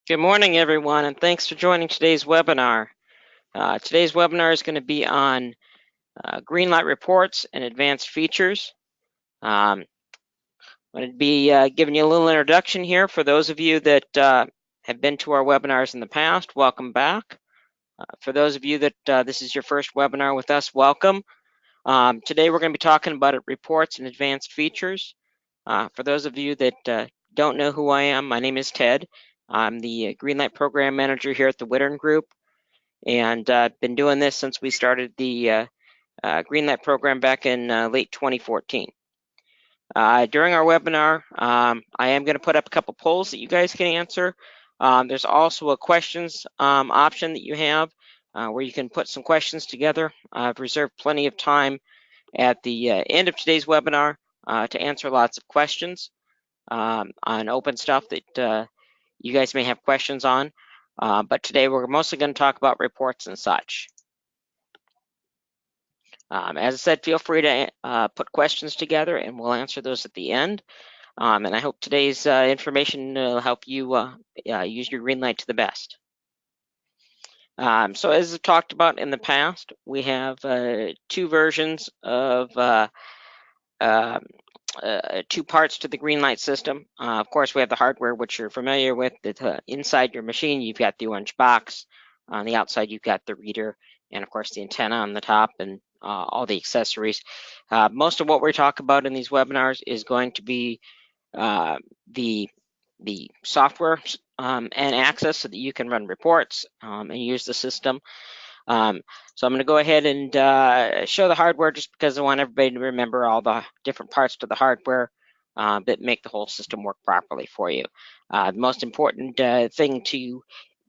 Good morning, everyone, and thanks for joining today's webinar. Today's webinar is going to be on Greenlite reports and advanced features. I'm going to be giving you a little introduction here for those of you that have been to our webinars in the past. Welcome back. For those of you that this is your first webinar with us, welcome. Today we're going to be talking about reports and advanced features. For those of you that don't know who I am, my name is Ted. I'm the Greenlite Program Manager here at the Wittern Group, and I've been doing this since we started the Greenlight program back in late 2014. During our webinar, I am going to put up a couple polls that you guys can answer. There's also a questions option that you have where you can put some questions together. I've reserved plenty of time at the end of today's webinar to answer lots of questions on open stuff that you guys may have questions on. But today we're mostly going to talk about reports and such. As I said, feel free to put questions together and we'll answer those at the end. And I hope today's information will help you use your Greenlight to the best. So as I've talked about in the past, we have two versions of two parts to the Greenlight system. Of course, we have the hardware, which you're familiar with. That inside your machine, you've got the orange box. On the outside, you've got the reader, and of course, the antenna on the top, and all the accessories. Most of what we talk about in these webinars is going to be the software and access so that you can run reports and use the system. So I'm going to go ahead and show the hardware just because I want everybody to remember all the different parts to the hardware that make the whole system work properly for you. The most important thing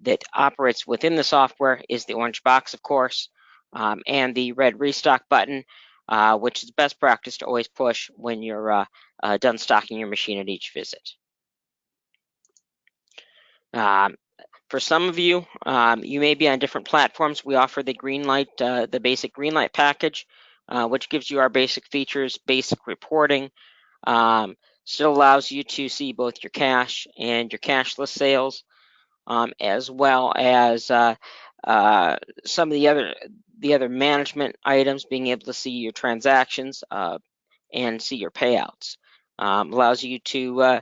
that operates within the software is the orange box, of course, and the red restock button, which is best practice to always push when you're done stocking your machine at each visit. For some of you, you may be on different platforms. We offer the Greenlite, the basic Greenlite package, which gives you our basic features, basic reporting. Still allows you to see both your cash and your cashless sales, as well as some of the other management items, being able to see your transactions and see your payouts. Allows you to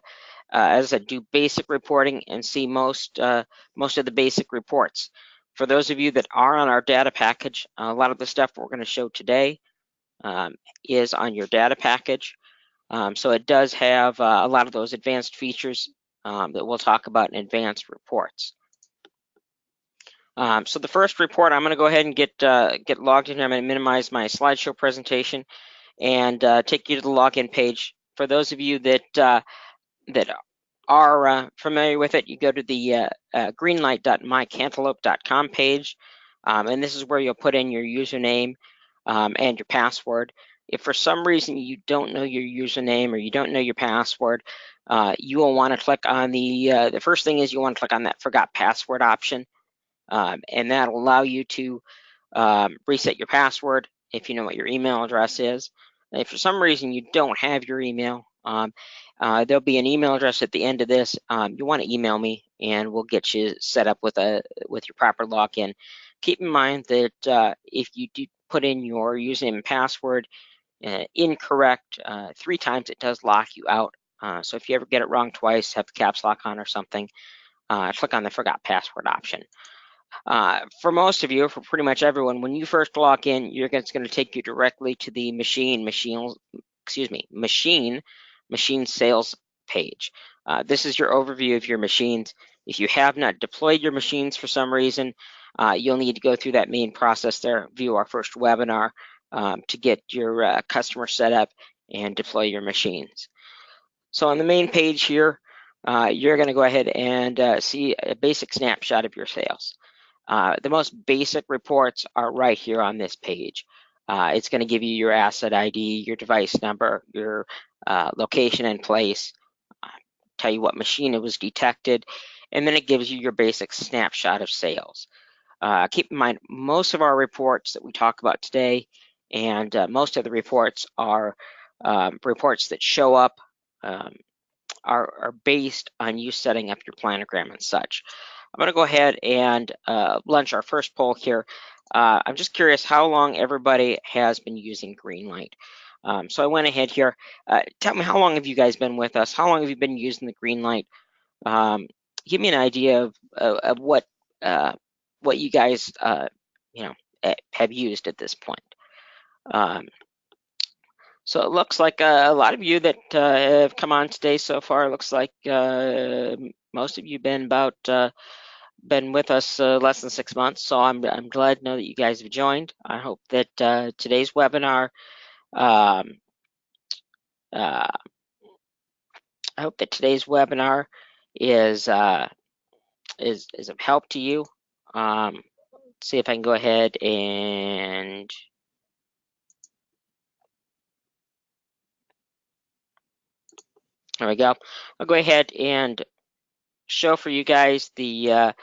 as I said, do basic reporting and see most of the basic reports. For those of you that are on our data package, a lot of the stuff we're going to show today is on your data package. So it does have a lot of those advanced features that we'll talk about in advanced reports. So the first report, I'm going to go ahead and get logged in here. I'm going to minimize my slideshow presentation and take you to the login page. For those of you that are familiar with it, you go to the greenlight.mycantaloupe.com page, and this is where you'll put in your username and your password. If for some reason you don't know your username or you don't know your password, you will want to click on the first thing is you want to click on that forgot password option, and that'll allow you to reset your password if you know what your email address is. And if for some reason you don't have your email, there'll be an email address at the end of this. You want to email me, and we'll get you set up with your proper login. Keep in mind that if you do put in your username and password incorrect 3 times, it does lock you out. So if you ever get it wrong twice, have the caps lock on or something, click on the forgot password option. For most of you, for pretty much everyone, when you first log in, it's going to take you directly to the machine sales page. This is your overview of your machines. If you have not deployed your machines for some reason, you'll need to go through that main process there, view our first webinar to get your customer set up and deploy your machines. So on the main page here, you're going to go ahead and see a basic snapshot of your sales. The most basic reports are right here on this page. It's going to give you your asset ID, your device number, your location and place, tell you what machine it was detected, and then it gives you your basic snapshot of sales. Keep in mind, most of our reports that we talk about today and most of the reports are reports that show up are based on you setting up your planogram and such. I'm going to go ahead and launch our first poll here. I'm just curious how long everybody has been using Greenlite. So I went ahead here. Tell me, how long have you guys been with us? How long have you been using the Greenlite? Give me an idea of what you guys have used at this point. So it looks like a lot of you that have come on today so far. It looks like most of you been with us less than 6 months. So I'm glad to know that you guys have joined. I hope that today's webinar um, uh, is of help to you. See if I can go ahead and there we go. I'll go ahead and show for you guys the as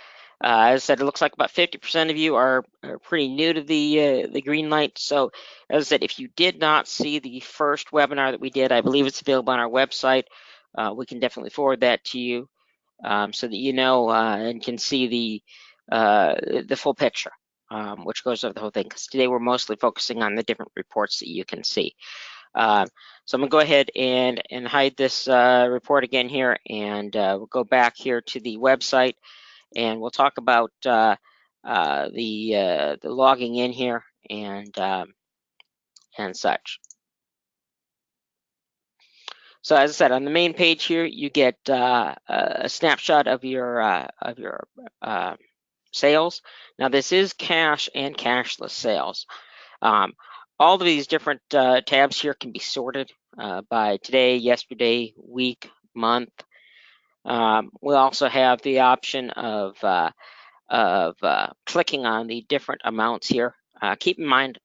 I said, it looks like about 50% of you are pretty new to the Greenlite. So as I said, if you did not see the first webinar that we did, I believe it's available on our website. We can definitely forward that to you so that you know and can see the full picture, which goes over the whole thing. Because today we're mostly focusing on the different reports that you can see. So I'm gonna go ahead and hide this report again here, and we'll go back here to the website, and we'll talk about the logging in here and such. So as I said, on the main page here, you get a snapshot of your sales. Now this is cash and cashless sales. All of these different tabs here can be sorted by today, yesterday, week, month. We also have the option of clicking on the different amounts here. Keep in mind,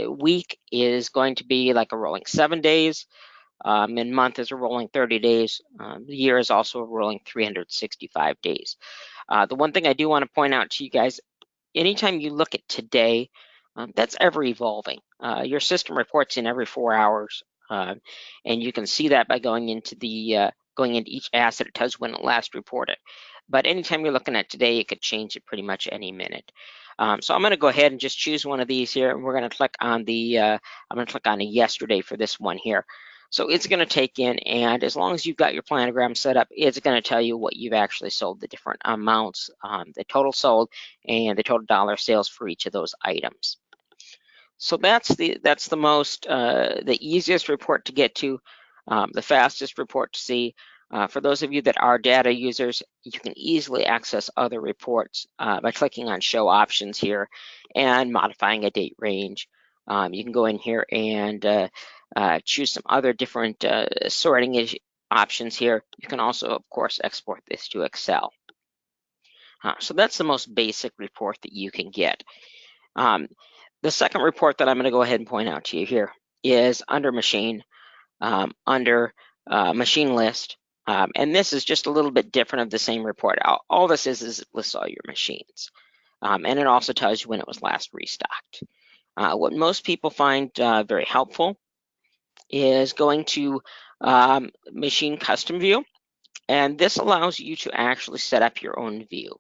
week is going to be like a rolling 7 days, and month is a rolling 30 days. The year is also a rolling 365 days. The one thing I do want to point out to you guys, anytime you look at today, that's ever evolving. Your system reports in every 4 hours, and you can see that by going into each asset. It tells you when it last reported. But anytime you're looking at today, it could change it pretty much any minute. So I'm going to go ahead and just choose one of these here, and we're going to click on I'm going to click on a yesterday for this one here. So it's going to take in, and as long as you've got your planogram set up, it's going to tell you what you've actually sold, the different amounts, the total sold, and the total dollar sales for each of those items. So that's the most the easiest report to get to, the fastest report to see. For those of you that are data users, you can easily access other reports by clicking on Show Options here and modifying a date range. You can go in here and choose some other different sorting options here. You can also, of course, export this to Excel. So that's the most basic report that you can get. The second report that I'm going to go ahead and point out to you here is under machine, under machine list. And this is just a little bit different of the same report. All this is it lists all your machines. And it also tells you when it was last restocked. What most people find very helpful is going to machine custom view. And this allows you to actually set up your own view.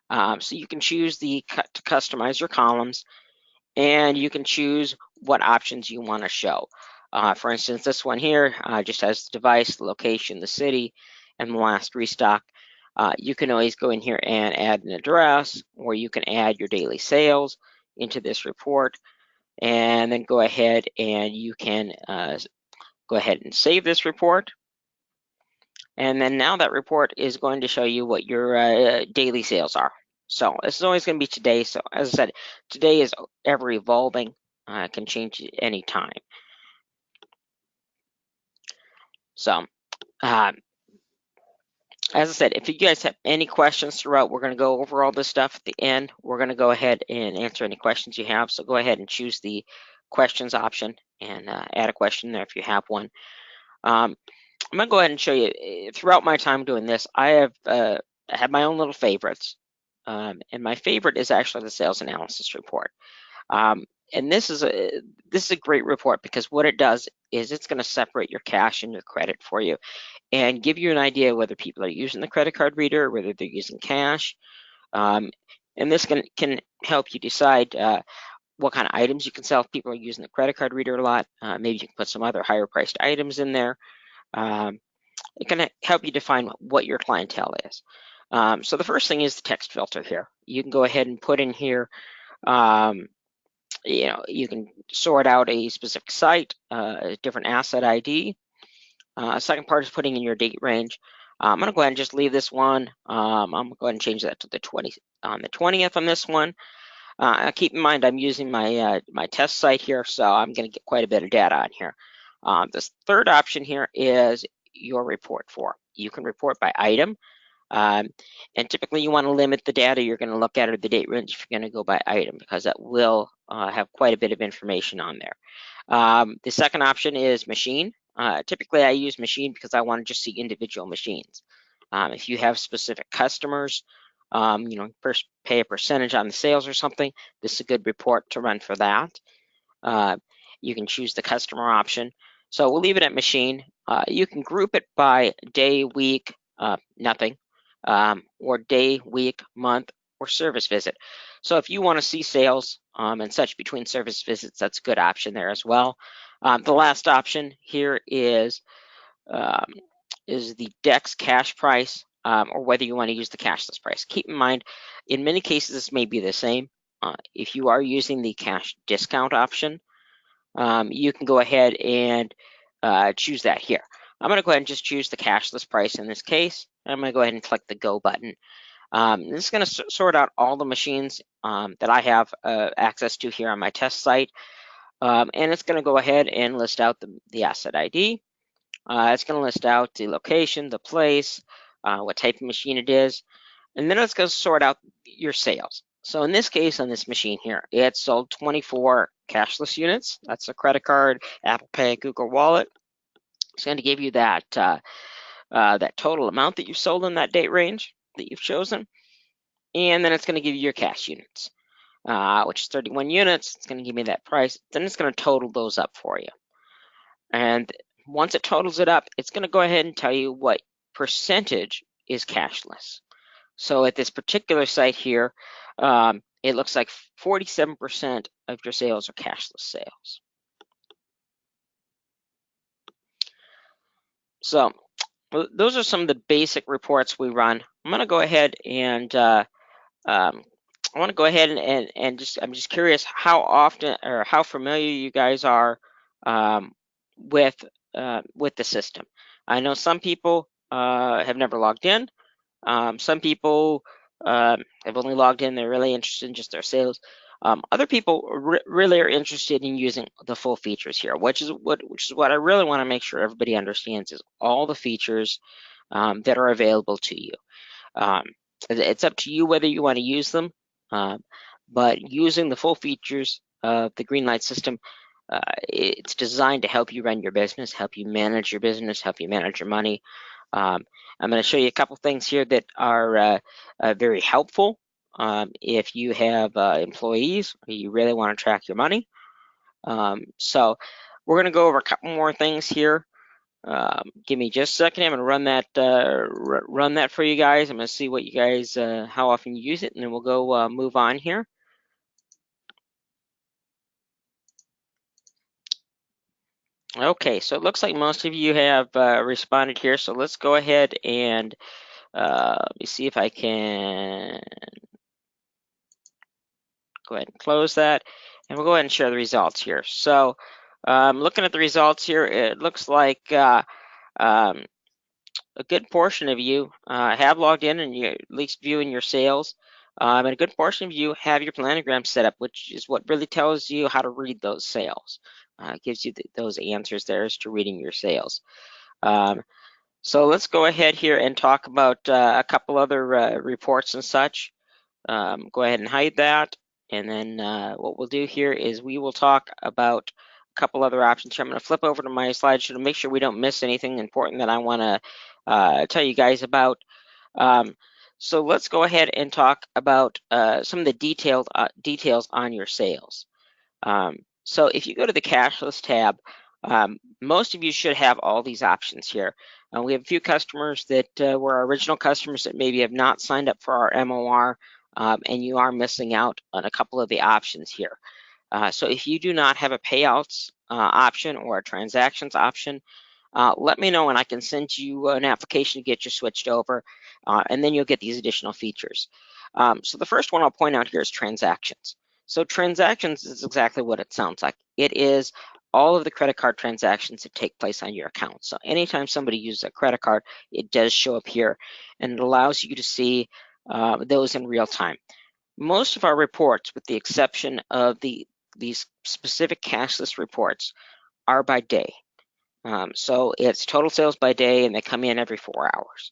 So you can choose to customize your columns, and you can choose what options you want to show. For instance, this one here just has the device, the location, the city, and the last restock. You can always go in here and add an address, or you can add your daily sales into this report, and then go ahead and you can go ahead and save this report. And then now that report is going to show you what your daily sales are. So this is always going to be today. So as I said, today is ever evolving. It can change at any time. So as I said, if you guys have any questions throughout, we're going to go over all this stuff at the end. We're going to go ahead and answer any questions you have. So go ahead and choose the questions option and add a question there if you have one. I'm going to go ahead and show you, throughout my time doing this, I have my own little favorites. And my favorite is actually the sales analysis report. And this is a great report because what it does is it's going to separate your cash and your credit for you and give you an idea whether people are using the credit card reader or whether they're using cash. Um, and this can help you decide what kind of items you can sell if people are using the credit card reader a lot. Maybe you can put some other higher priced items in there. Um, it can help you define what your clientele is. So the first thing is the text filter here. You can go ahead and put in here, you can sort out a specific site, a different asset ID. Second part is putting in your date range. I'm going to go ahead and just leave this one. I'm going to go ahead and change that to the 20th on this one. Keep in mind I'm using my my test site here, so I'm going to get quite a bit of data on here. This third option here is your report form. You can report by item, and typically you want to limit the data you're going to look at or the date range if you're going to go by item, because that will have quite a bit of information on there. The second option is machine. Typically I use machine because I want to just see individual machines. If you have specific customers, first pay a percentage on the sales or something, this is a good report to run for that. You can choose the customer option. So we'll leave it at machine. You can group it by day, week, nothing, or day, week, month, or service visit. So if you want to see sales and such between service visits, that's a good option there as well. The last option here is the DEX cash price, or whether you want to use the cashless price. Keep in mind, in many cases, this may be the same. If you are using the cash discount option, you can go ahead and choose that here. I'm going to go ahead and just choose the cashless price in this case. I'm going to go ahead and click the go button. This is going to sort out all the machines that I have access to here on my test site. And it's going to go ahead and list out the asset ID. It's going to list out the location, the place, what type of machine it is, and then it's going to sort out your sales. So in this case, on this machine here, it sold 24 cashless units. That's a credit card, Apple Pay, Google Wallet. It's going to give you that that total amount that you sold in that date range that you've chosen, and then it's going to give you your cash units, which is 31 units. It's going to give me that price. Then it's going to total those up for you. And once it totals it up, it's going to go ahead and tell you what percentage is cashless. So at this particular site here, it looks like 47% of your sales are cashless sales. So those are some of the basic reports we run. I'm going to go ahead and I want to go ahead and just, I'm just curious how often or how familiar you guys are with the system. I know some people have never logged in. Some people have only logged in. They're really interested in just their sales. Other people really are interested in using the full features here, which is what I really want to make sure everybody understands is all the features that are available to you. It's up to you whether you want to use them, but using the full features of the Greenlite system, it's designed to help you run your business, help you manage your business, help you manage your money. I'm going to show you a couple things here that are very helpful if you have employees or you really want to track your money. So we're going to go over a couple more things here. Give me just a second. I'm going to run that for you guys. I'm going to see what you guys, how often you use it, and then we'll go move on here. Okay, so it looks like most of you have responded here. So let's go ahead and let me see if I can go ahead and close that, and we'll go ahead and share the results here. So looking at the results here, it looks like a good portion of you have logged in and you're at least viewing your sales. And a good portion of you have your planogram set up, which is what really tells you how to read those sales. It gives you those answers there as to reading your sales. So let's go ahead here and talk about a couple other reports and such. Go ahead and hide that. And then what we'll do here is we will talk about a couple other options here. I'm going to flip over to my slideshow to make sure we don't miss anything important that I want to tell you guys about. So let's go ahead and talk about some of the details on your sales. So if you go to the Cashless tab, most of you should have all these options here. We have a few customers that were our original customers that maybe have not signed up for our MOR, and you are missing out on a couple of the options here. So if you do not have a payouts option or a transactions option, let me know and I can send you an application to get you switched over, and then you'll get these additional features. So the first one I'll point out here is transactions. So transactions is exactly what it sounds like. It is all of the credit card transactions that take place on your account. So anytime somebody uses a credit card, it does show up here, and it allows you to see those in real time. Most of our reports, with the exception of these specific cashless reports, are by day. So it's total sales by day, and they come in every 4 hours.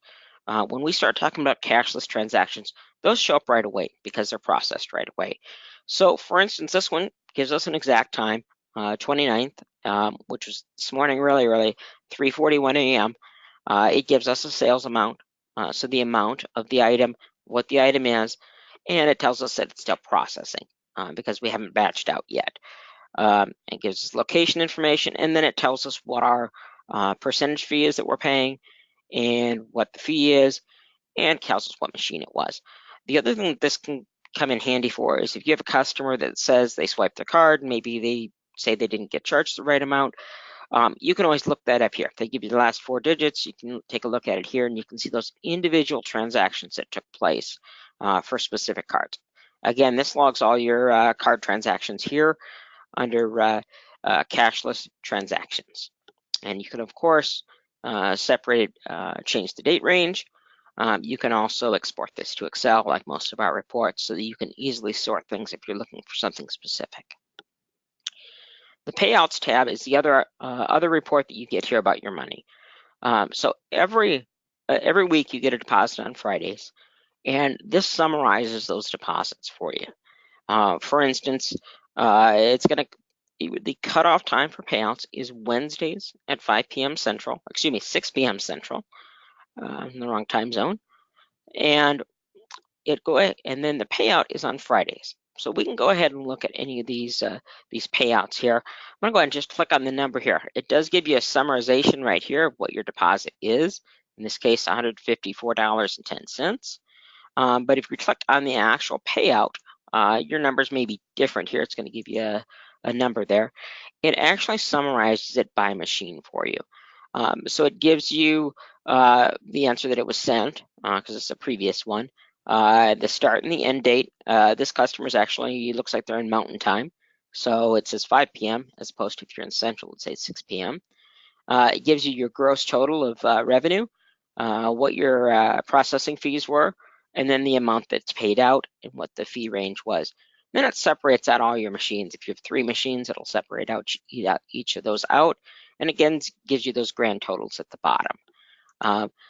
When we start talking about cashless transactions, those show up right away because they're processed right away. So for instance, this one gives us an exact time, 29th, which was this morning really early, 3:41 a.m. It gives us a sales amount, so the amount of the item, what the item is, and it tells us that it's still processing because we haven't batched out yet. It gives us location information, and then it tells us what our percentage fee is that we're paying and what the fee is, and tells us what machine it was. The other thing that this can come in handy for is if you have a customer that says they swiped their card, maybe they say they didn't get charged the right amount, you can always look that up here. If they give you the last 4 digits, you can take a look at it here, and you can see those individual transactions that took place for specific cards. Again, this logs all your card transactions here under cashless transactions. And you can, of course, separate, change the date range. You can also export this to Excel like most of our reports so that you can easily sort things if you're looking for something specific. The payouts tab is the other report that you get here about your money. So every week you get a deposit on Fridays, and this summarizes those deposits for you. For instance, it's going to the cutoff time for payouts is Wednesdays at 5 p.m. Central, excuse me, 6 p.m. Central, in the wrong time zone. And and then the payout is on Fridays. So we can go ahead and look at any of these payouts here. I'm gonna go ahead and just click on the number here. It does give you a summarization right here of what your deposit is. In this case, $154.10. But if you click on the actual payout, your numbers may be different here. It's going to give you a number there. It actually summarizes it by machine for you. So it gives you the answer that it was sent, because it's a previous one, the start and the end date. This customer's actually, looks like they're in Mountain Time. So it says 5 p.m. as opposed to if you're in Central, it says 6 p.m. It gives you your gross total of revenue, what your processing fees were, and then the amount that's paid out and what the fee range was. Then it separates out all your machines. If you have 3 machines, it'll separate out each of those out, and again, gives you those grand totals at the bottom.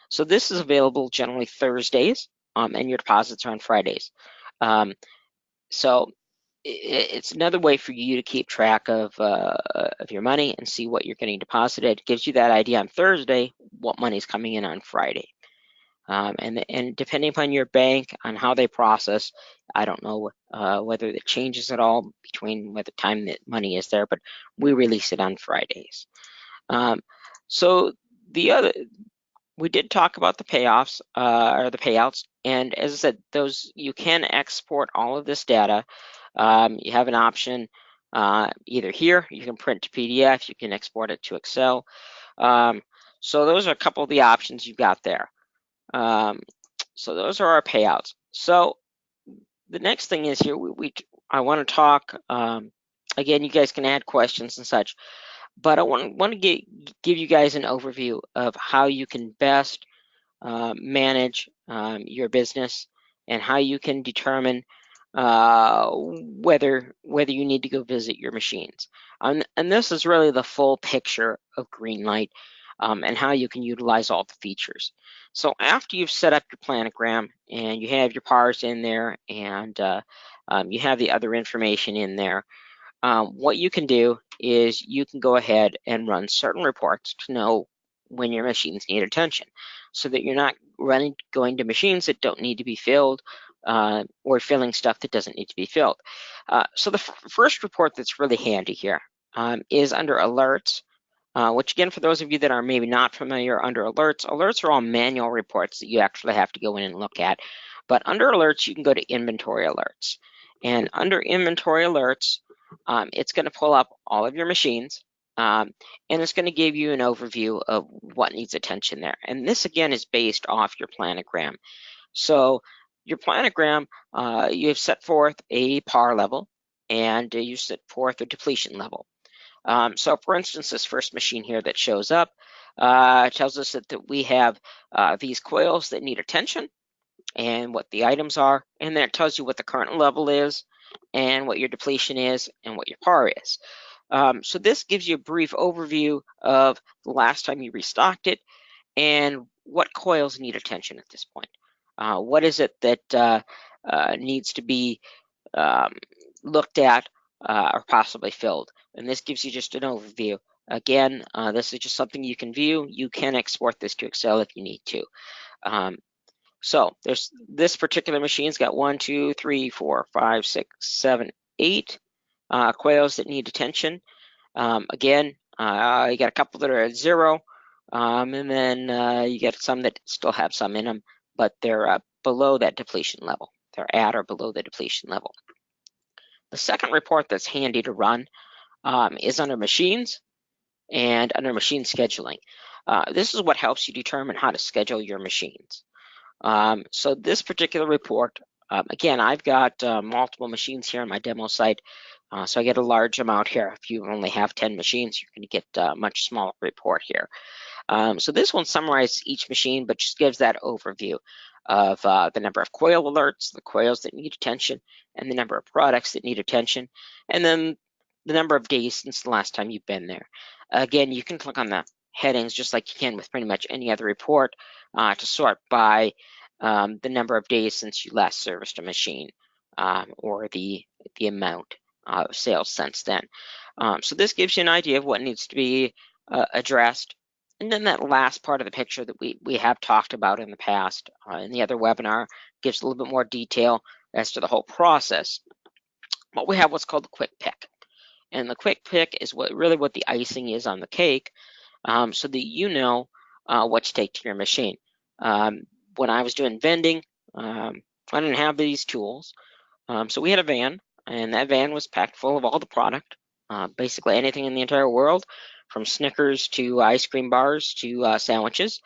So this is available generally Thursdays, and your deposits are on Fridays. So it's another way for you to keep track of your money and see what you're getting deposited. It gives you that idea on Thursday what money's coming in on Friday. And depending upon your bank on how they process, I don't know whether it changes at all between what the time that money is there, but we release it on Fridays. So we did talk about the payoffs or the payouts, and as I said, those you can export all of this data. You have an option either here, you can print to PDF, you can export it to Excel. So those are a couple of the options you've got there. So those are our payouts. So the next thing is here, I want to talk, again, you guys can add questions and such, but I want to give you guys an overview of how you can best manage your business and how you can determine whether you need to go visit your machines. And this is really the full picture of Greenlite and how you can utilize all the features. So after you've set up your planogram and you have your PARs in there and you have the other information in there, what you can do is you can go ahead and run certain reports to know when your machines need attention so that you're not going to machines that don't need to be filled or filling stuff that doesn't need to be filled. So the first report that's really handy here is under alerts, which again, for those of you that are maybe not familiar, under alerts, alerts are all manual reports that you actually have to go in and look at. But under alerts, you can go to inventory alerts. And under inventory alerts, it's going to pull up all of your machines, and it's going to give you an overview of what needs attention there. And this, again, is based off your planogram. So your planogram, you have set forth a par level, and you set forth a depletion level. So for instance, this first machine here that shows up tells us that we have these coils that need attention and what the items are, and then it tells you what the current level is and what your depletion is and what your par is. So this gives you a brief overview of the last time you restocked it and what coils need attention at this point. What is it that needs to be looked at or possibly filled? And this gives you just an overview. Again, this is just something you can view. You can export this to Excel if you need to. So there's this particular machine's got 1, 2, 3, 4, 5, 6, 7, 8 coils that need attention. Again, you got a couple that are at 0, and then you get some that still have some in them, but they're below that depletion level. They're at or below the depletion level. The second report that's handy to run is under machines and under machine scheduling. This is what helps you determine how to schedule your machines. So this particular report, again, I've got multiple machines here on my demo site, so I get a large amount here. If you only have 10 machines, you're going to get a much smaller report here. So this one summarizes each machine, but just gives that overview of the number of coil alerts, the coils that need attention, and the number of products that need attention, and then the number of days since the last time you've been there. Again, you can click on the headings just like you can with pretty much any other report to sort by the number of days since you last serviced a machine or the amount of sales since then. So this gives you an idea of what needs to be addressed. And then that last part of the picture that we have talked about in the past in the other webinar gives a little bit more detail as to the whole process. But we have what's called the quick pick. And the quick pick is really what the icing is on the cake, so that you know what to take to your machine. When I was doing vending, I didn't have these tools. So we had a van, and that van was packed full of all the product, basically anything in the entire world, from Snickers to ice cream bars to sandwiches.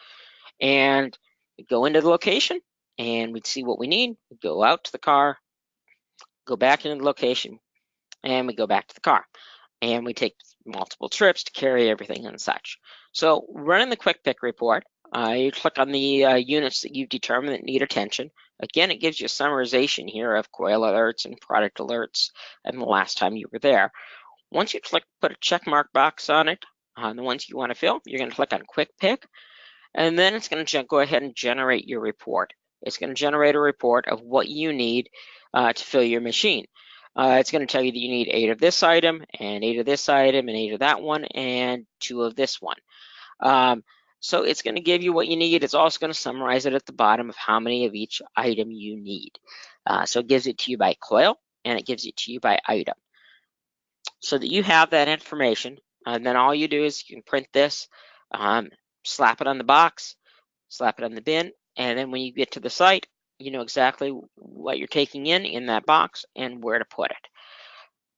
And we'd go into the location, and we'd see what we need. We'd go out to the car, go back into the location, and we go back to the car. And we take multiple trips to carry everything and such. So running the quick pick report, you click on the units that you've determined that need attention. Again, it gives you a summarization here of coil alerts and product alerts and the last time you were there. Once you put a check mark box on it, the ones you want to fill, you're going to click on quick pick, and then it's going to go ahead and generate your report. It's going to generate a report of what you need to fill your machine. It's going to tell you that you need 8 of this item, and 8 of this item, and 8 of that one, and 2 of this one. So it's going to give you what you need. It's also going to summarize it at the bottom of how many of each item you need. So it gives it to you by coil, and it gives it to you by item. So that you have that information, and then all you do is you can print this, slap it on the box, slap it on the bin, and then when you get to the site, you know exactly what you're taking in that box and where to put it.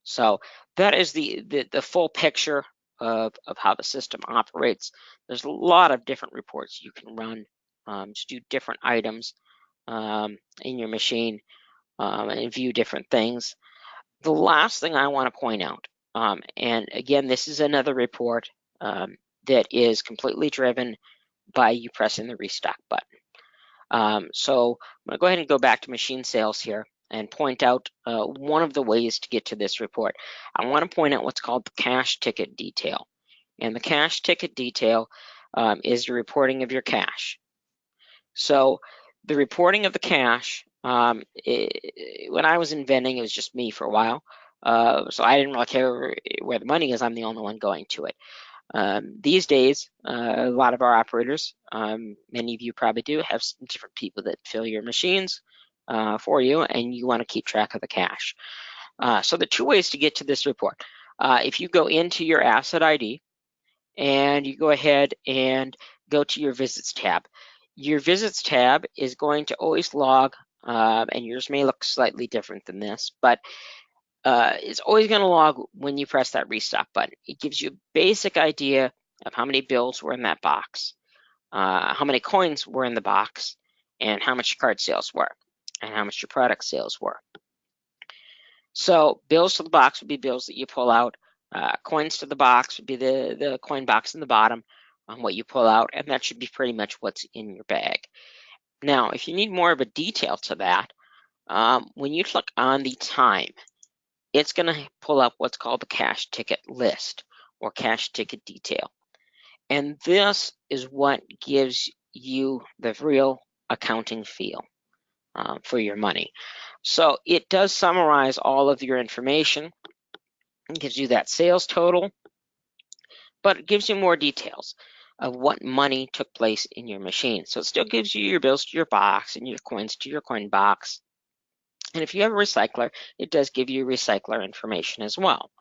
So that is the full picture of how the system operates. There's a lot of different reports you can run to do different items in your machine and view different things. The last thing I want to point out, and again, this is another report that is completely driven by you pressing the restock button. So I'm going to go ahead and go back to machine sales here and point out one of the ways to get to this report. I want to point out what's called the cash ticket detail. And the cash ticket detail is the reporting of your cash. So the reporting of the cash, when I was in vending, it was just me for a while. So I didn't really care where the money is. I'm the only one going to it. These days, a lot of our operators, many of you probably do, have some different people that fill your machines. for you, and you want to keep track of the cash. So the two ways to get to this report. If you go into your asset ID and you go ahead and go to your visits tab, your visits tab is going to always log, and yours may look slightly different than this, but it's always going to log when you press that restock button. It gives you a basic idea of how many bills were in that box, how many coins were in the box, and how much your card sales were, and how much your product sales were. So bills to the box would be bills that you pull out. Coins to the box would be the coin box in the bottom on what you pull out, and that should be pretty much what's in your bag. Now, if you need more of a detail to that, when you click on the time, it's going to pull up what's called the cash ticket list or cash ticket detail. And this is what gives you the real accounting feel for your money. So it does summarize all of your information. It gives you that sales total, but it gives you more details of what money took place in your machine. So it still gives you your bills to your box and your coins to your coin box. And if you have a recycler, it does give you recycler information as well.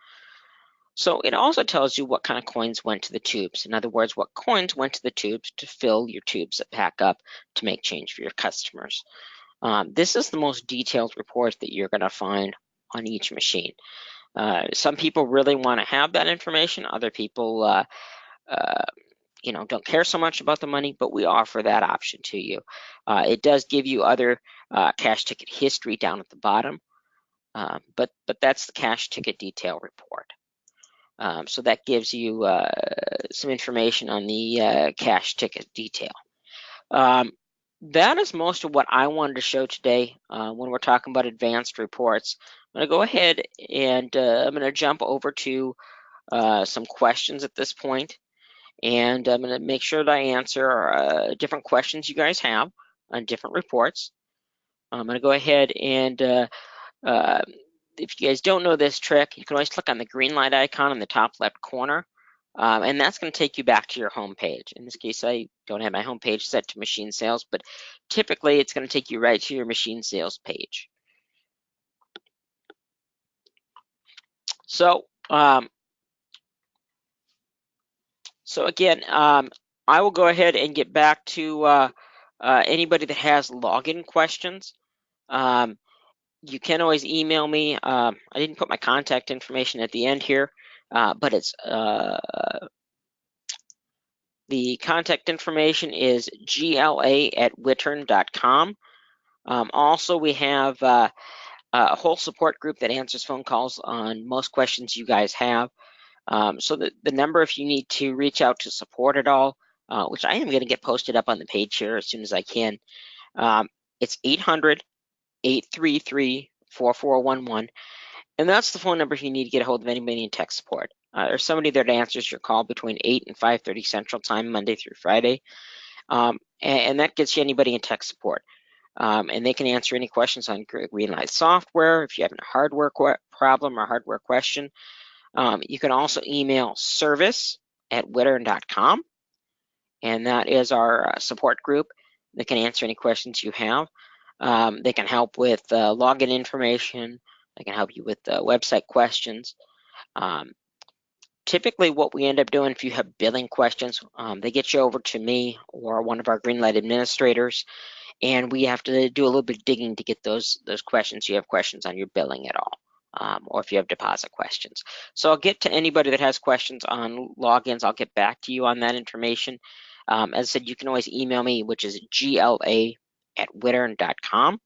So it also tells you what kind of coins went to the tubes. In other words, what coins went to the tubes to fill your tubes that pack up to make change for your customers. This is the most detailed report that you're going to find on each machine. Some people really want to have that information. Other people, don't care so much about the money, but we offer that option to you. It does give you other cash ticket history down at the bottom, but that's the cash ticket detail report. So that gives you some information on the cash ticket detail. That is most of what I wanted to show today when we're talking about advanced reports. I'm going to go ahead and I'm going to jump over to some questions at this point, and I'm going to make sure that I answer different questions you guys have on different reports. I'm going to go ahead and if you guys don't know this trick, you can always click on the Greenlite icon in the top left corner, and that's going to take you back to your home page. In this case, I don't have my home page set to machine sales, but typically it's going to take you right to your machine sales page. So, again, I will go ahead and get back to anybody that has login questions. You can always email me. I didn't put my contact information at the end here, but it's the contact information is gla@wittern.com. Also, we have a whole support group that answers phone calls on most questions you guys have. So the number, if you need to reach out to support at all, which I am going to get posted up on the page here as soon as I can, it's 800-833-4411. And that's the phone number if you need to get a hold of anybody in tech support. There's somebody there to answers your call between 8 and 5:30 Central Time, Monday through Friday. And that gets you anybody in tech support. And they can answer any questions on Greenlite software. If you have a hardware problem or hardware question, you can also email service@wittern.com. And that is our support group that can answer any questions you have. They can help with login information. They can help you with website questions. Typically what we end up doing, if you have billing questions, they get you over to me or one of our Greenlite administrators, and we have to do a little bit of digging to get those questions. You have questions on your billing at all, or if you have deposit questions. So I'll get to anybody that has questions on logins. I'll get back to you on that information. As I said, you can always email me, which is gla@wittern.com.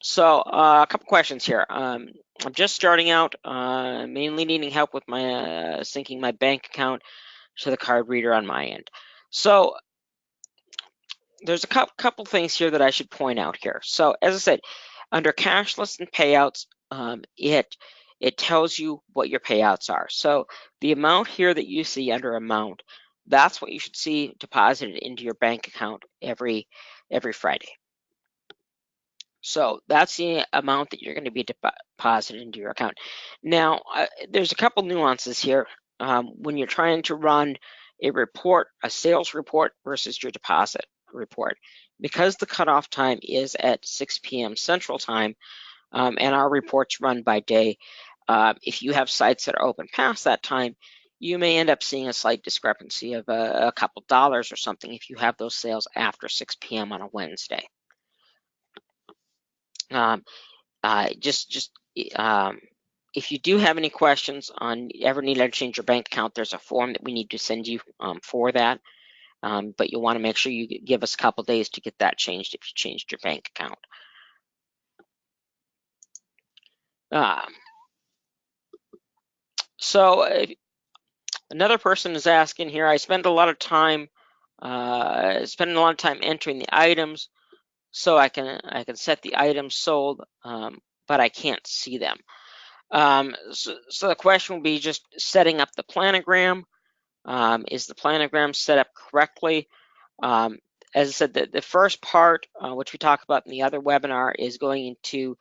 So a couple questions here. I'm just starting out, mainly needing help with my syncing my bank account to the card reader on my end. So there's a couple things here that I should point out here. So as I said, under cashless and payouts, it tells you what your payouts are. So the amount here that you see under amount, that's what you should see deposited into your bank account every Friday. So that's the amount that you're going to be deposited into your account. Now, there's a couple nuances here when you're trying to run a report, a sales report versus your deposit. report. Because the cutoff time is at 6 p.m. Central Time, and our reports run by day, if you have sites that are open past that time, you may end up seeing a slight discrepancy of a couple dollars or something if you have those sales after 6 p.m. on a Wednesday. If you do have any questions on ever need to change your bank account, there's a form that we need to send you for that. But you'll want to make sure you give us a couple days to get that changed if you changed your bank account. So another person is asking here, I spend a lot of time entering the items so I can set the items sold, but I can't see them. So the question will be just setting up the planogram. Is the planogram set up correctly? As I said, the first part, which we talked about in the other webinar, is going to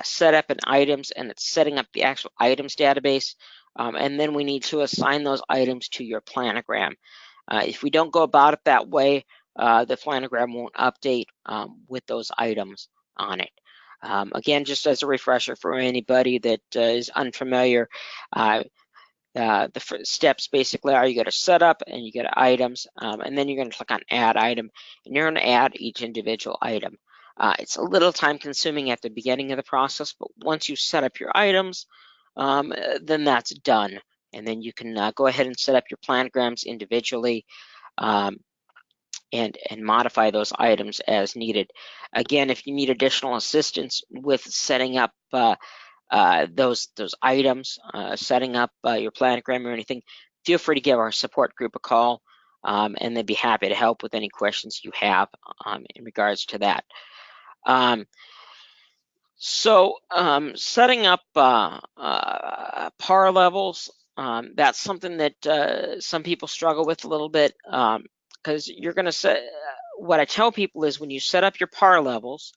set up an items, and it's setting up the actual items database. And then we need to assign those items to your planogram. If we don't go about it that way, the planogram won't update with those items on it. Again, just as a refresher for anybody that is unfamiliar, the steps basically are you go to setup and you go to items, and then you're going to click on add item, and you're going to add each individual item. It's a little time consuming at the beginning of the process, but once you set up your items, then that's done. And then you can go ahead and set up your planograms individually and modify those items as needed. Again, if you need additional assistance with setting up those items, setting up your planogram or anything, feel free to give our support group a call, and they'd be happy to help with any questions you have in regards to that. Setting up par levels, that's something that some people struggle with a little bit, because you're going to set, what I tell people is when you set up your par levels,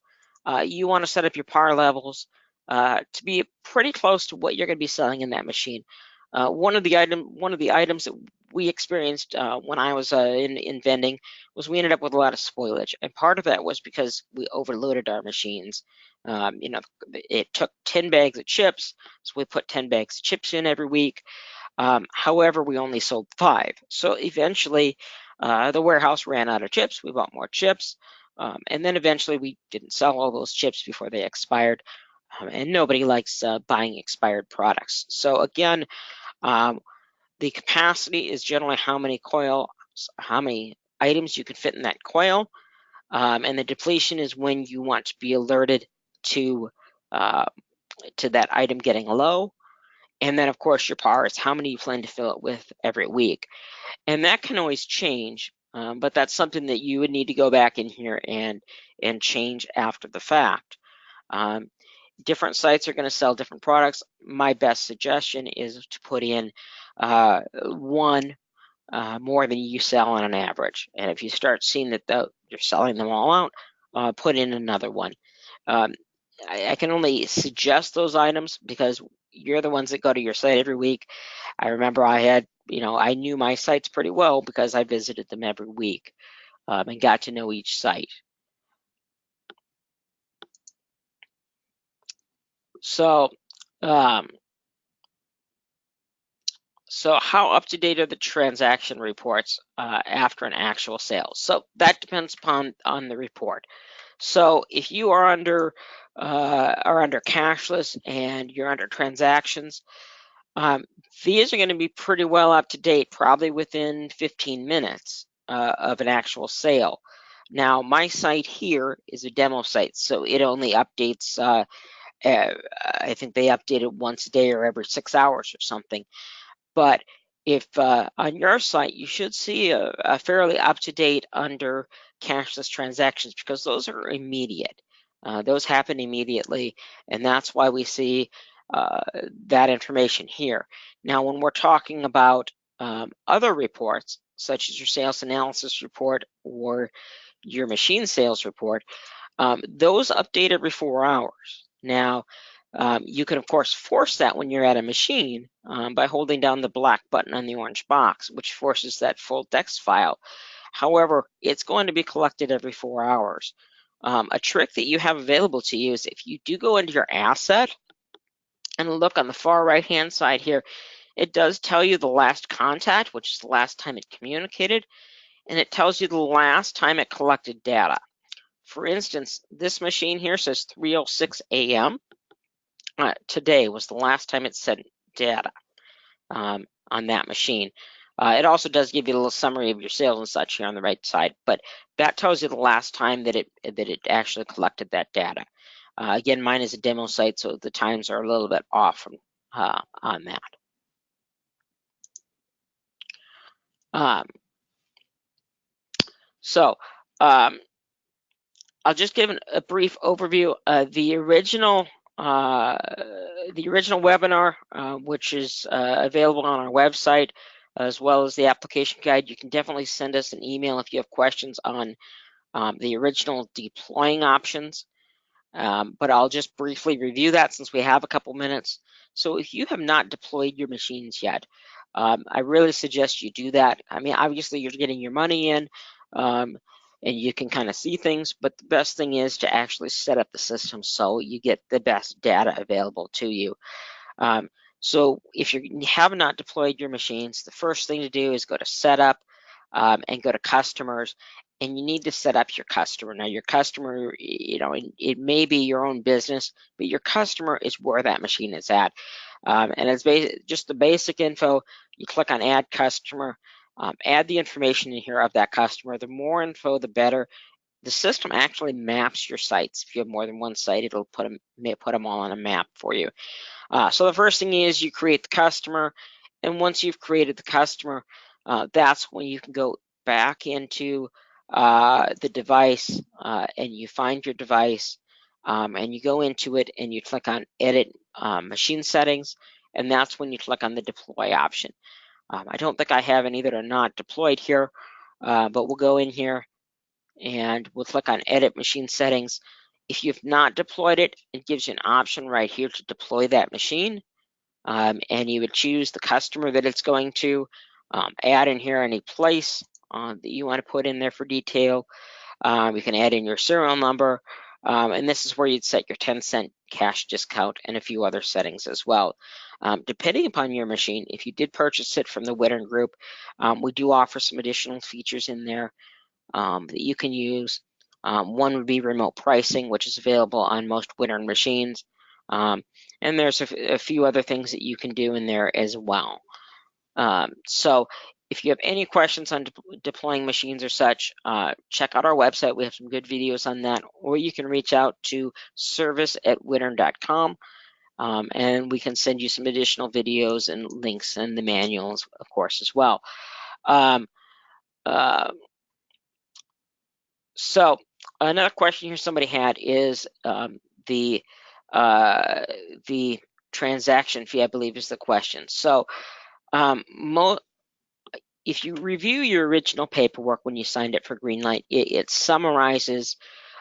you want to set up your par levels to be pretty close to what you're going to be selling in that machine. One of the items that we experienced when I was in vending was we ended up with a lot of spoilage, and part of that was because we overloaded our machines. It took 10 bags of chips, so we put 10 bags of chips in every week. However, we only sold 5. So eventually, the warehouse ran out of chips. We bought more chips, and then eventually we didn't sell all those chips before they expired. And nobody likes buying expired products. So again, the capacity is generally how many items you can fit in that coil, and the depletion is when you want to be alerted to that item getting low. And then, of course, your par is how many you plan to fill it with every week. And that can always change, but that's something that you would need to go back in here and change after the fact. Different sites are going to sell different products. My best suggestion is to put in one more than you sell on an average. And if you start seeing that you're selling them all out, put in another one. I can only suggest those items because you're the ones that go to your site every week. I remember I knew my sites pretty well because I visited them every week and got to know each site. So how up to date are the transaction reports after an actual sale? So that depends on the report. So if you are under cashless and you're under transactions, these are going to be pretty well up to date, probably within 15 minutes of an actual sale. Now, my site here is a demo site, so it only updates, I think they update it once a day or every 6 hours or something. But if on your site, you should see a fairly up-to-date under cashless transactions because those are immediate. Those happen immediately, and that's why we see that information here. Now, when we're talking about other reports, such as your sales analysis report or your machine sales report, those update every 4 hours. Now, you can, of course, force that when you're at a machine by holding down the black button on the orange box, which forces that full text file. However, it's going to be collected every 4 hours. A trick that you have available to you is if you do go into your asset and look on the far right hand side here, it does tell you the last contact, which is the last time it communicated, and it tells you the last time it collected data. For instance, this machine here says 3:06 a.m. Today was the last time it sent data on that machine. It also does give you a little summary of your sales and such here on the right side, but that tells you the last time that it actually collected that data. Again, mine is a demo site, so the times are a little bit off from, on that. So I'll just give a brief overview. The original webinar, which is available on our website, as well as the application guide. You can definitely send us an email if you have questions on the original deploying options. But I'll just briefly review that since we have a couple minutes. So if you have not deployed your machines yet, I really suggest you do that. I mean, obviously you're getting your money in, and you can kind of see things, but the best thing is to actually set up the system so you get the best data available to you. So if you have not deployed your machines, the first thing to do is go to Setup and go to Customers, and you need to set up your customer. Now, your customer, it may be your own business, but your customer is where that machine is at. And it's just the basic info. You click on Add Customer, add the information in here of that customer. The more info, the better. The system actually maps your sites. If you have more than one site, it'll may put them all on a map for you. So the first thing is you create the customer, and once you've created the customer, that's when you can go back into the device and you find your device, and you go into it and you click on Edit Machine Settings, and that's when you click on the Deploy option. I don't think I have any that are not deployed here, but we'll go in here and we'll click on Edit Machine Settings. If you've not deployed it, it gives you an option right here to deploy that machine. And you would choose the customer that it's going to, add in here any place that you want to put in there for detail. You can add in your serial number, and this is where you'd set your 10-cent cash discount and a few other settings as well. Depending upon your machine, if you did purchase it from the Wittern Group, we do offer some additional features in there that you can use. One would be remote pricing, which is available on most Wittern machines. And there's a few other things that you can do in there as well. So if you have any questions on deploying machines or such, check out our website. We have some good videos on that, or you can reach out to service@wittern.com, and we can send you some additional videos and links and the manuals, of course, as well. So another question here somebody had is the transaction fee, I believe, is the question. So if you review your original paperwork when you signed up for Greenlite, it summarizes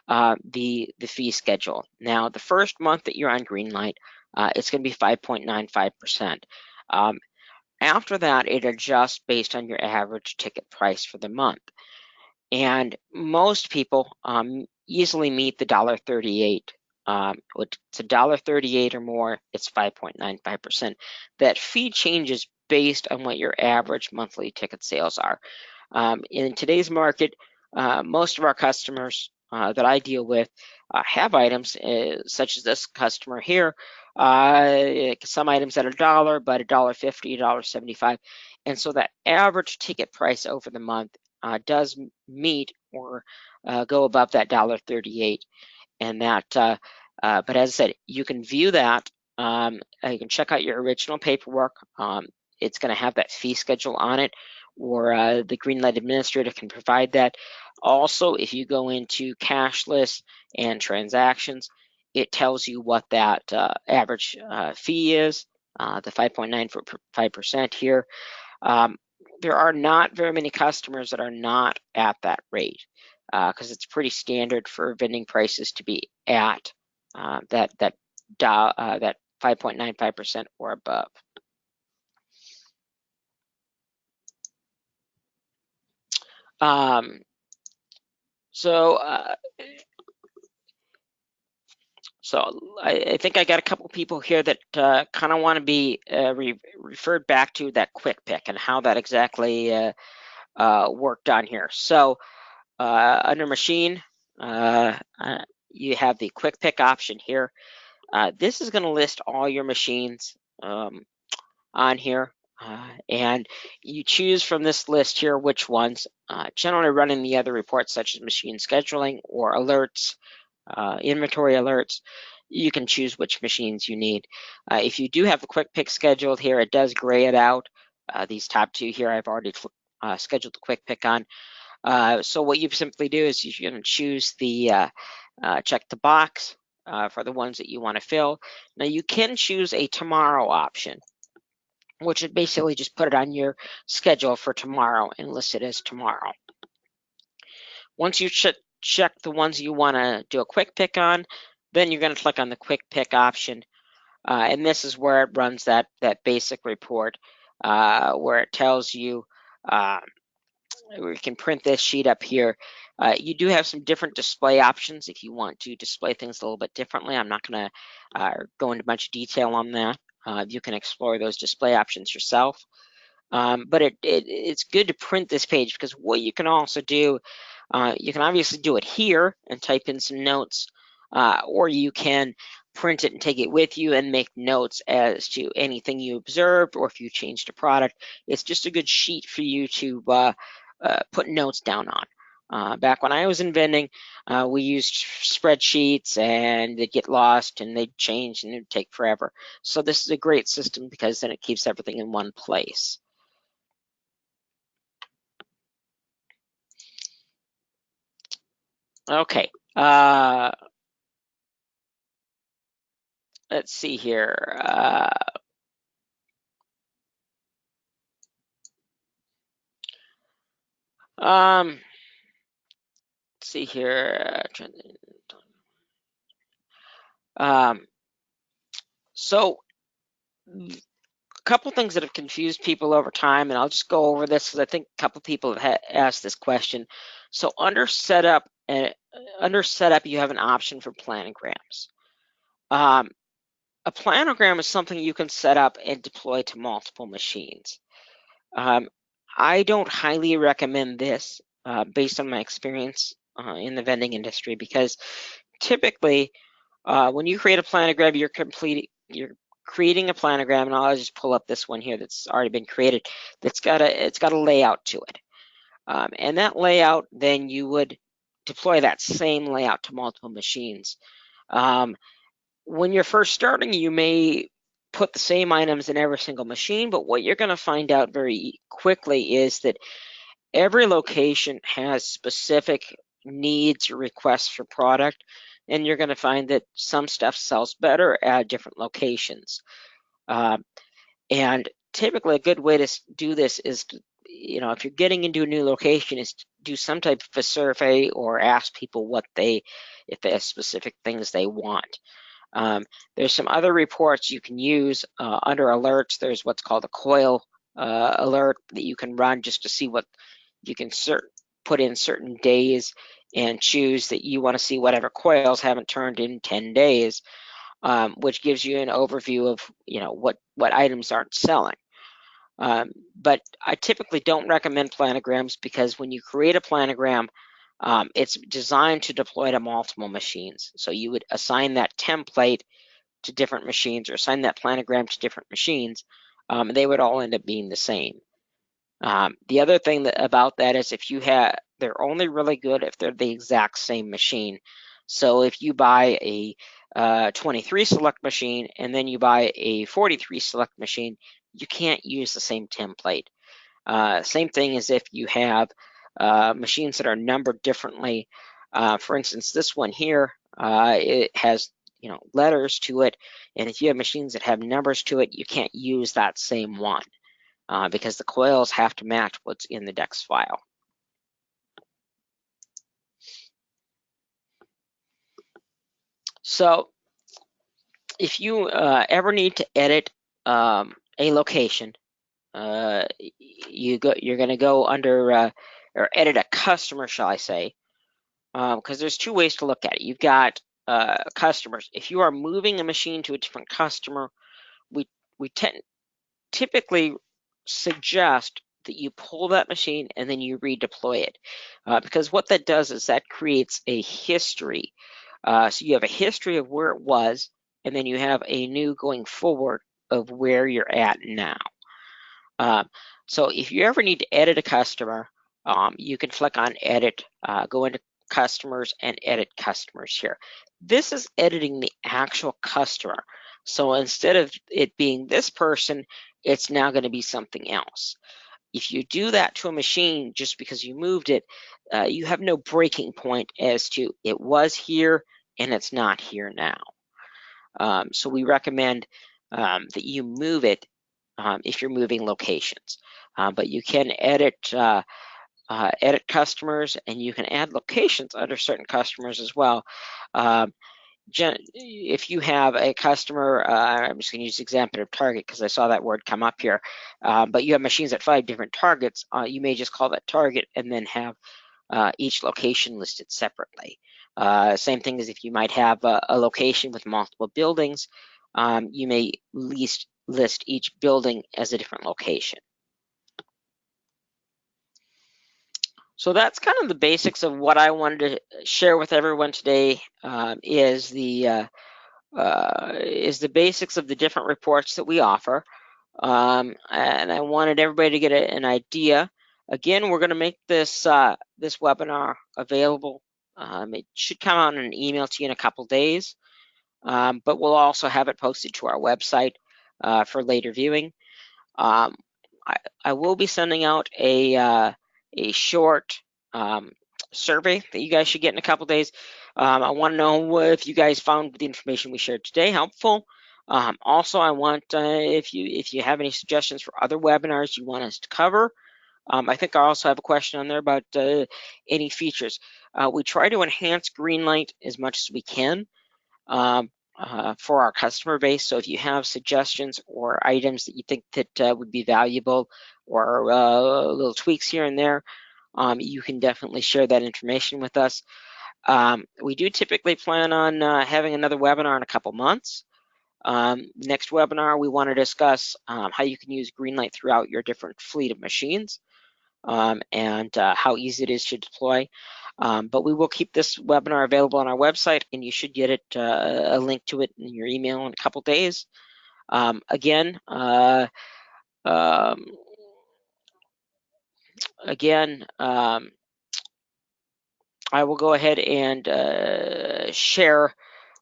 the fee schedule. Now, the first month that you're on Greenlite, it's going to be 5.95%. After that, it adjusts based on your average ticket price for the month. And most people easily meet the $1.38. It's $1.38 or more, it's 5.95%. That fee changes based on what your average monthly ticket sales are. In today's market, most of our customers that I deal with have items such as this customer here. Some items at $1, but $1.50, $1.75. And so that average ticket price over the month does meet or go above that $1.38, and that. But as I said, you can view that. You can check out your original paperwork. It's going to have that fee schedule on it, or the Greenlite administrator can provide that. Also, if you go into Cashless and transactions, it tells you what that average fee is, the 5.95% here. There are not very many customers that are not at that rate, because it's pretty standard for vending prices to be at that 5.95% or above. So I think I got a couple people here that kind of want to be referred back to that quick pick and how that exactly worked on here. So under machine, you have the quick pick option here. This is going to list all your machines on here, and you choose from this list here which ones. Generally running the other reports such as machine scheduling or alerts, inventory alerts, you can choose which machines you need. If you do have a quick pick scheduled here, it does gray it out. These top two here I've already scheduled the quick pick on. So what you simply do is you're going to choose the check the box for the ones that you want to fill. Now you can choose a tomorrow option, which would basically just put it on your schedule for tomorrow and list it as tomorrow. Once you check the ones you want to do a quick pick on, then you're going to click on the quick pick option. And this is where it runs that basic report where it tells you, we can print this sheet up here. You do have some different display options if you want to display things a little bit differently. I'm not going to go into much detail on that. You can explore those display options yourself. But it's good to print this page because what you can also do, you can obviously do it here and type in some notes, or you can print it and take it with you and make notes as to anything you observed or if you changed a product. It's just a good sheet for you to put notes down on. Back when I was in vending, we used spreadsheets and they'd get lost and they'd change and it'd take forever. So this is a great system because then it keeps everything in one place. Okay. Let's see here. Let's see here. So a couple things that have confused people over time, and I'll just go over this because I think a couple people have asked this question. So under setup, you have an option for planograms. A planogram is something you can set up and deploy to multiple machines. I don't highly recommend this based on my experience in the vending industry because typically when you create a planogram, you're creating a planogram, and I'll just pull up this one here that's already been created. It's got a layout to it, and that layout then you would deploy that same layout to multiple machines. When you're first starting, you may put the same items in every single machine, but what you're going to find out very quickly is that every location has specific needs or requests for product, and you're going to find that some stuff sells better at different locations. And typically a good way to do this is to, if you're getting into a new location, is to do some type of a survey or ask people if they have specific things they want. There's some other reports you can use under alerts. There's what's called a coil alert that you can run just to see what you can put in certain days and choose that you want to see whatever coils haven't turned in 10 days, which gives you an overview of what items aren't selling. But I typically don't recommend planograms because when you create a planogram, it's designed to deploy to multiple machines. So you would assign that template to different machines or assign that planogram to different machines, and they would all end up being the same. The other thing about that is they're only really good if they're the exact same machine. So if you buy a 23 select machine and then you buy a 43 select machine, you can't use the same template. Same thing as if you have machines that are numbered differently. For instance, this one here, it has letters to it, and if you have machines that have numbers to it, you can't use that same one because the coils have to match what's in the DEX file. So if you ever need to edit a location, you're going to go under or edit a customer, shall I say, because there's two ways to look at it. You've got customers. If you are moving a machine to a different customer, we typically suggest that you pull that machine and then you redeploy it, because what that does is that creates a history. So you have a history of where it was, and then you have a new going forward of where you're at now. So if you ever need to edit a customer, you can click on edit, go into customers and edit customers here. This is editing the actual customer. So instead of it being this person, it's now going to be something else. If you do that to a machine just because you moved it, you have no breaking point as to it was here and it's not here now. So we recommend that you move it if you're moving locations. But you can edit customers, and you can add locations under certain customers as well. If you have a customer, I'm just going to use the example of Target because I saw that word come up here, but you have machines at 5 different targets, you may just call that Target and then have each location listed separately. Same thing as if you might have a location with multiple buildings, you may list each building as a different location. So that's kind of the basics of what I wanted to share with everyone today. Is the basics of the different reports that we offer, and I wanted everybody to get an idea. Again, we're going to make this this webinar available. It should come out in an email to you in a couple days, but we'll also have it posted to our website for later viewing. I will be sending out a short survey that you guys should get in a couple days. I want to know if you guys found the information we shared today helpful. Also, I want if you have any suggestions for other webinars you want us to cover. I think I also have a question on there about any features. We try to enhance Greenlite as much as we can for our customer base. So if you have suggestions or items that you think that would be valuable, or little tweaks here and there, you can definitely share that information with us. We do typically plan on having another webinar in a couple months. Next webinar, we want to discuss how you can use Greenlite throughout your different fleet of machines, and how easy it is to deploy. But we will keep this webinar available on our website, and you should get it a link to it in your email in a couple days. Again, I will go ahead and share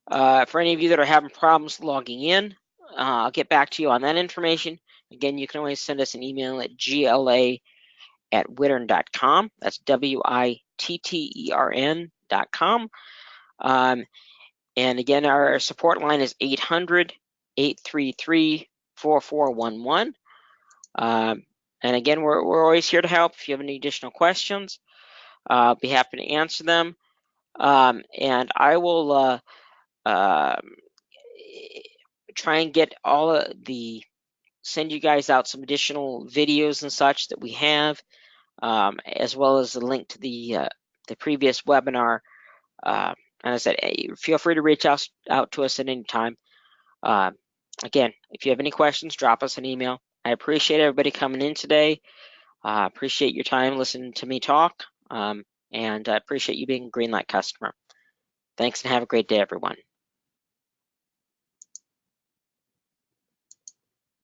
for any of you that are having problems logging in. I'll get back to you on that information. Again, you can always send us an email at gla@wittern.com. That's WITTERN.com. And again, our support line is 800-833-4411. And again, we're always here to help. If you have any additional questions, I'll be happy to answer them. And I will try and get send you guys out some additional videos and such that we have, as well as the link to the previous webinar. And I said, hey, feel free to reach out to us at any time. Again, if you have any questions, drop us an email. I appreciate everybody coming in today. Appreciate your time listening to me talk, and I appreciate you being a Greenlite customer. Thanks and have a great day, everyone.